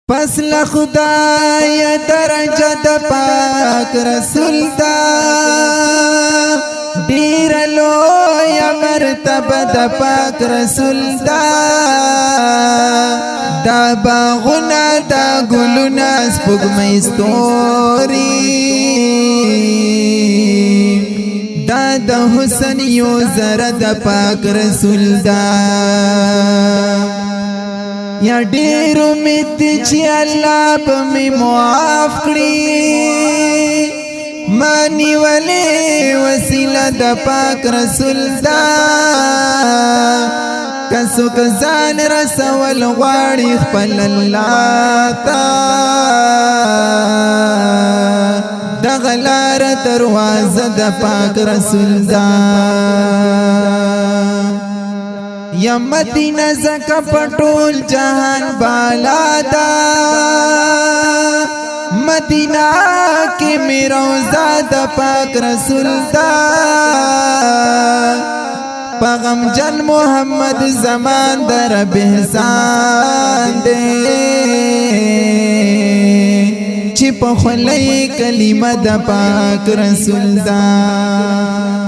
پس لخدای درجه د پاک رسول دا ډیر لوی مرتبه د پاک رسول دا دا باغونه دا ګلونه سپوږمۍ ستوري دا د حسن یو زره د پاک رسول دا یا ډیر امید چې الله به می معاف کړي مانی ولې وسیله د پاک رسول دا کسو ځان رسول غواړي خپل الله تا د غلار دروازه د پاک رسول دا یا مدینہ زکا پټول جهان بالا دا مدینہ کی می روضہ د پاک رسول دا پیغام جن محمد زمان در احسان دے چې په خلای کلمه د پاک رسول دا